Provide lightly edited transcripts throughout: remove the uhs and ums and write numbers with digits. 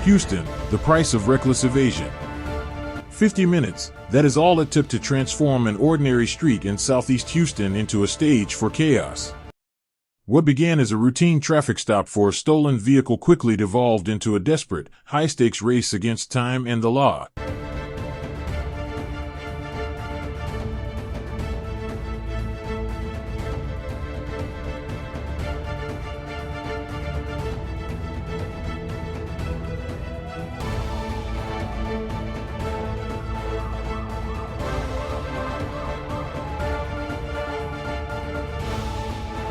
Houston, the price of reckless evasion. 50 minutes, that is all it took to transform an ordinary street in southeast Houston into a stage for chaos. What began as a routine traffic stop for a stolen vehicle quickly devolved into a desperate, high-stakes race against time and the law.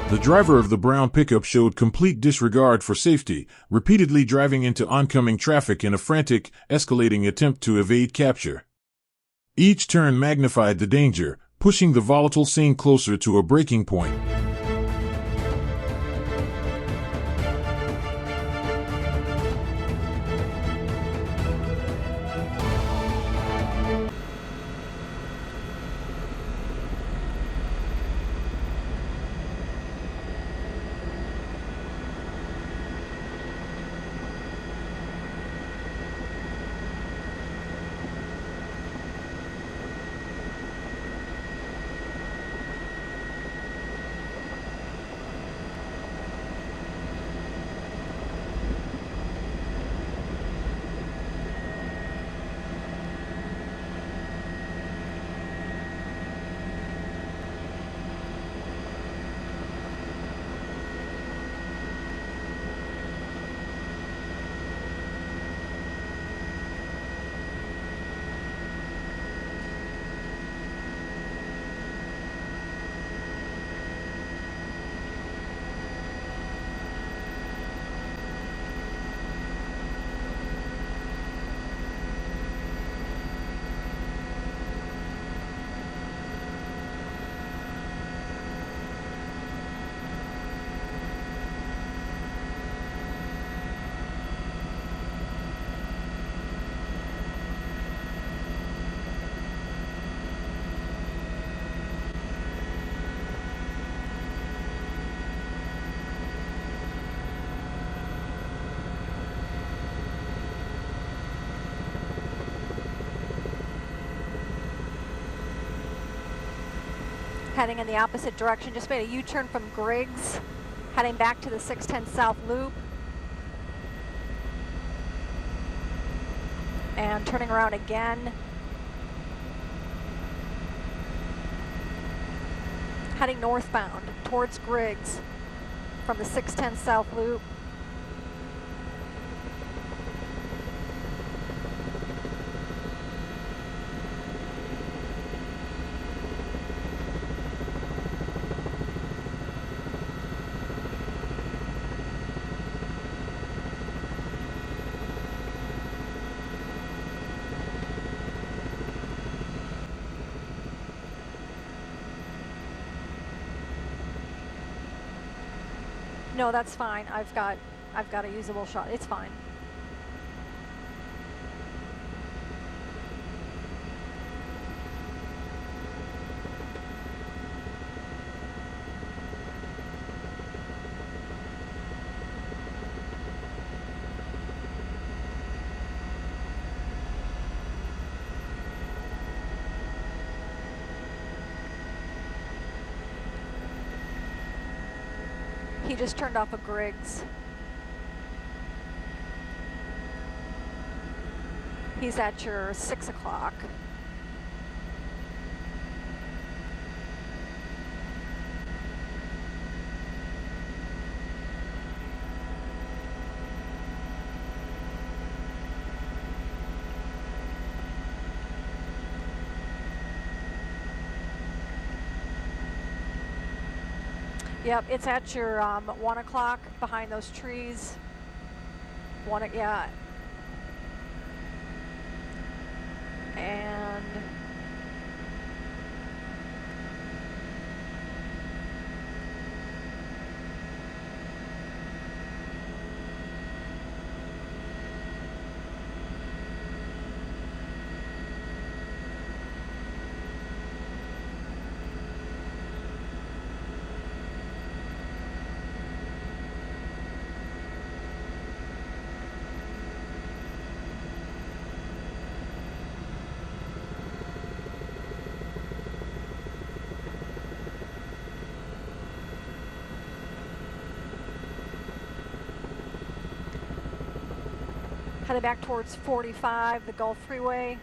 The driver of the brown pickup showed complete disregard for safety, repeatedly driving into oncoming traffic in a frantic, escalating attempt to evade capture. Each turn magnified the danger, pushing the volatile scene closer to a breaking point. Heading in the opposite direction, just made a U-turn from Griggs, heading back to the 610 South Loop. And turning around again. Heading northbound towards Griggs from the 610 South Loop. No, that's fine. I've got a usable shot. It's fine. He just turned off a Griggs. He's at your 6 o'clock. Yep, it's at your 1 o'clock behind those trees. Yeah. And Heading back towards 45, the Gulf Freeway.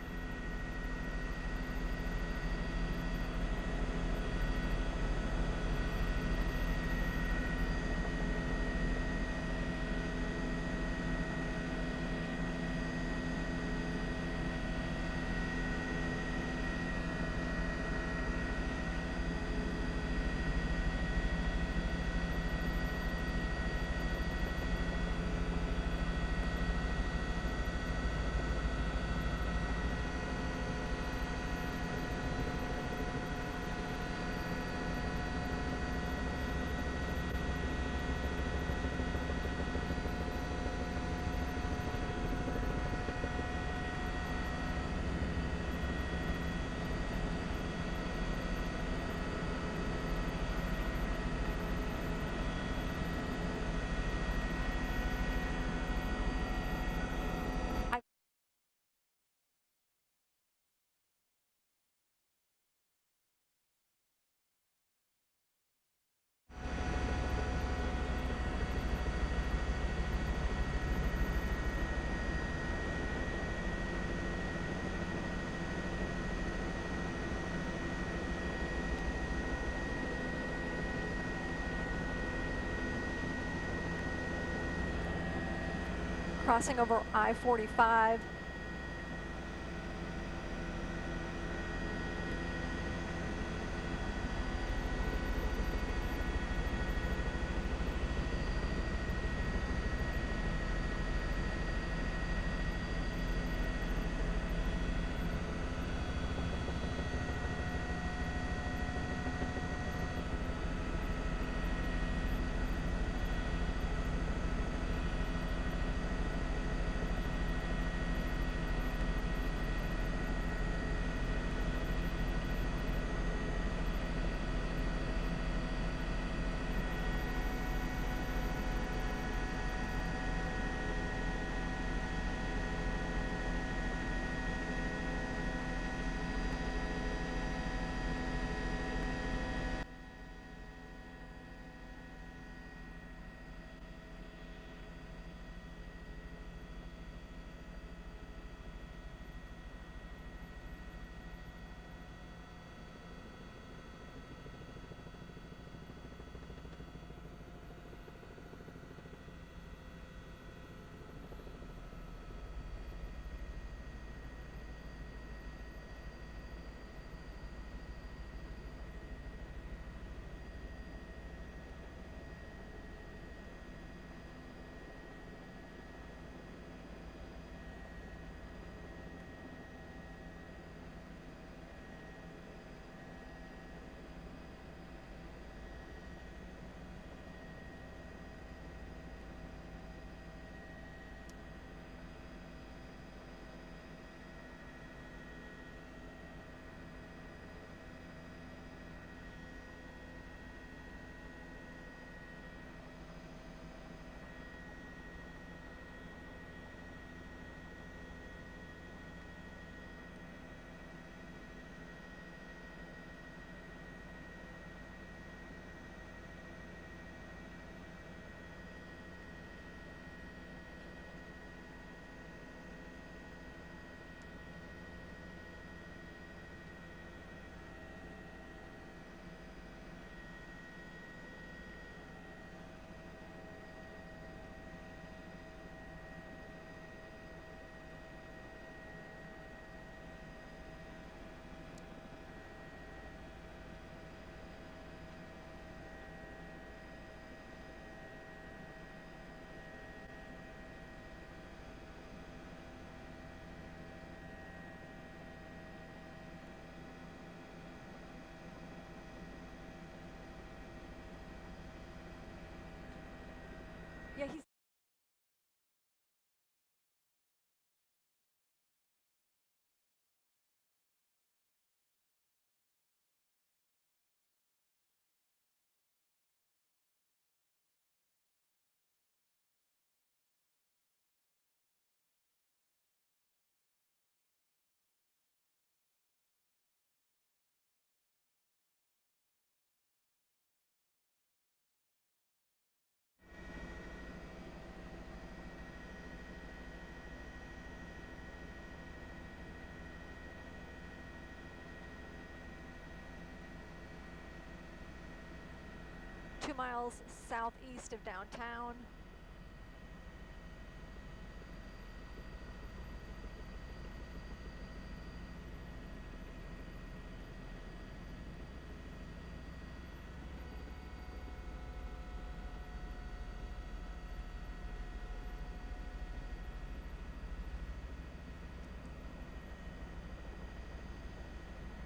Crossing over I-45. 2 miles southeast of downtown.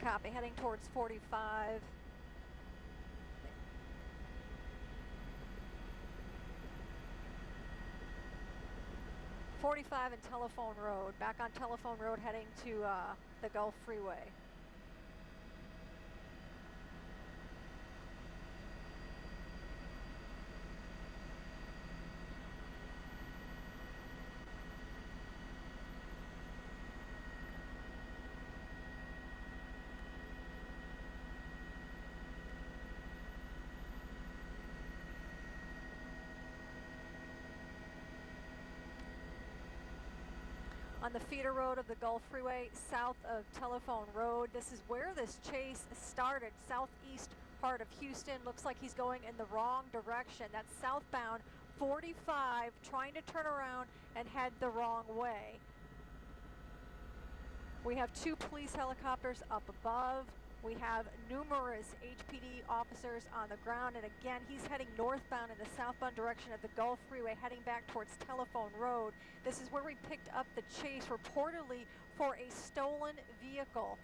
Copy, heading towards 45. And Telephone Road, back on Telephone Road heading to the Gulf Freeway. On the feeder road of the Gulf Freeway, south of Telephone Road. This is where this chase started, southeast part of Houston. Looks like he's going in the wrong direction. That's southbound 45, trying to turn around and head the wrong way. We have 2 police helicopters up above. We have numerous HPD officers on the ground, and again, he's heading northbound in the southbound direction of the Gulf Freeway, heading back towards Telephone Road. This is where we picked up the chase, reportedly for a stolen vehicle.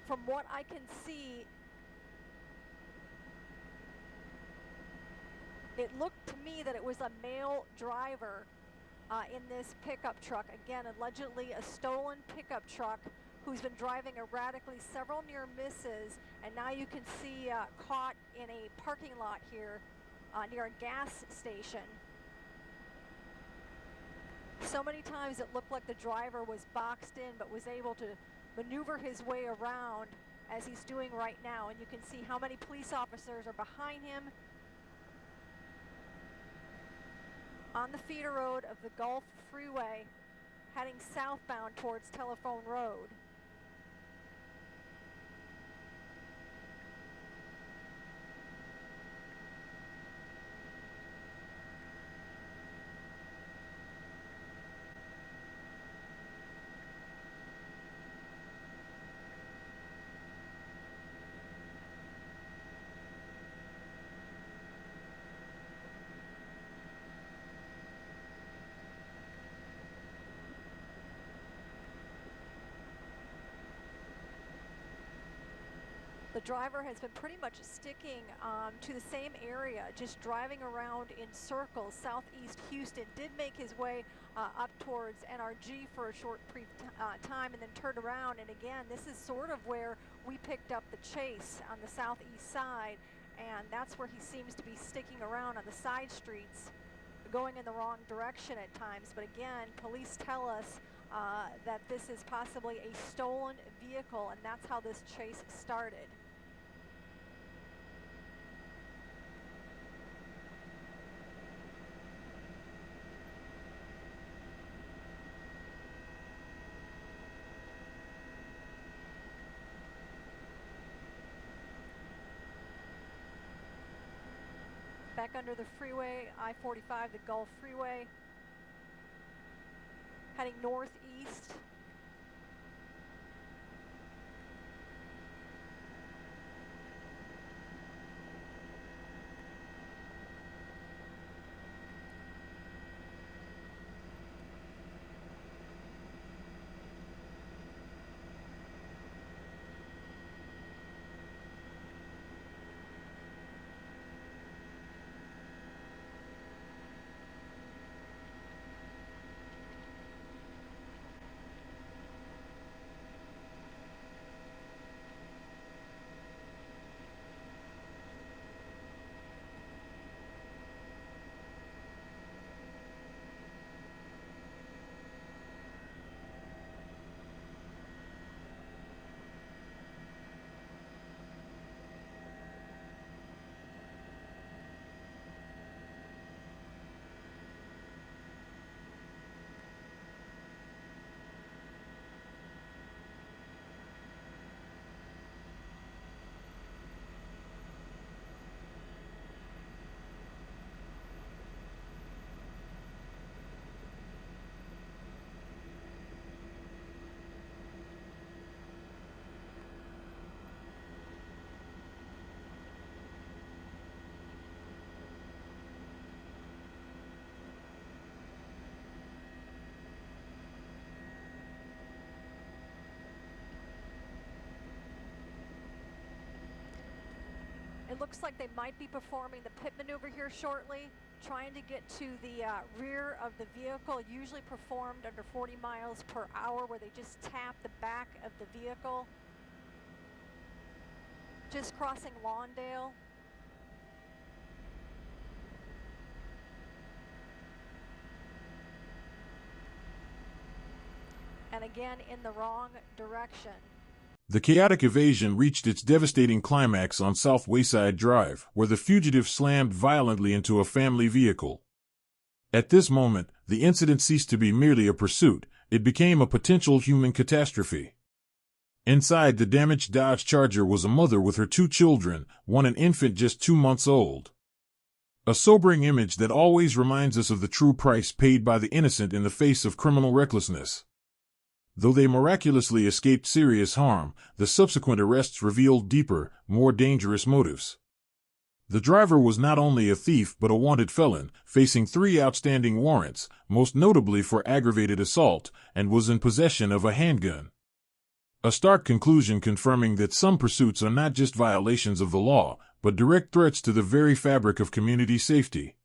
From what I can see, it looked to me that it was a male driver in this pickup truck. Again, allegedly a stolen pickup truck who's been driving erratically, several near misses, and now you can see caught in a parking lot here near a gas station. So many times it looked like the driver was boxed in but was able to maneuver his way around as he's doing right now, and you can see how many police officers are behind him on the feeder road of the Gulf Freeway heading southbound towards Telephone Road. The driver has been pretty much sticking to the same area, just driving around in circles. Southeast Houston did make his way up towards NRG for a short time and then turned around. And again, this is sort of where we picked up the chase on the southeast side. And that's where he seems to be sticking around on the side streets, going in the wrong direction at times. But again, police tell us that this is possibly a stolen vehicle, and that's how this chase started. Back under the freeway, I-45, the Gulf Freeway, heading northeast. looks like they might be performing the pit maneuver here shortly, trying to get to the rear of the vehicle, usually performed under 40 miles per hour, where they just tap the back of the vehicle. Just crossing Lawndale. And again in the wrong direction. The chaotic evasion reached its devastating climax on South Wayside Drive, where the fugitive slammed violently into a family vehicle. At this moment, the incident ceased to be merely a pursuit. It became a potential human catastrophe. Inside the damaged Dodge Charger was a mother with her 2 children, one an infant just 2 months old. A sobering image that always reminds us of the true price paid by the innocent in the face of criminal recklessness. Though they miraculously escaped serious harm, the subsequent arrests revealed deeper, more dangerous motives. The driver was not only a thief but a wanted felon, facing 3 outstanding warrants, most notably for aggravated assault, and was in possession of a handgun. A stark conclusion confirming that some pursuits are not just violations of the law, but direct threats to the very fabric of community safety.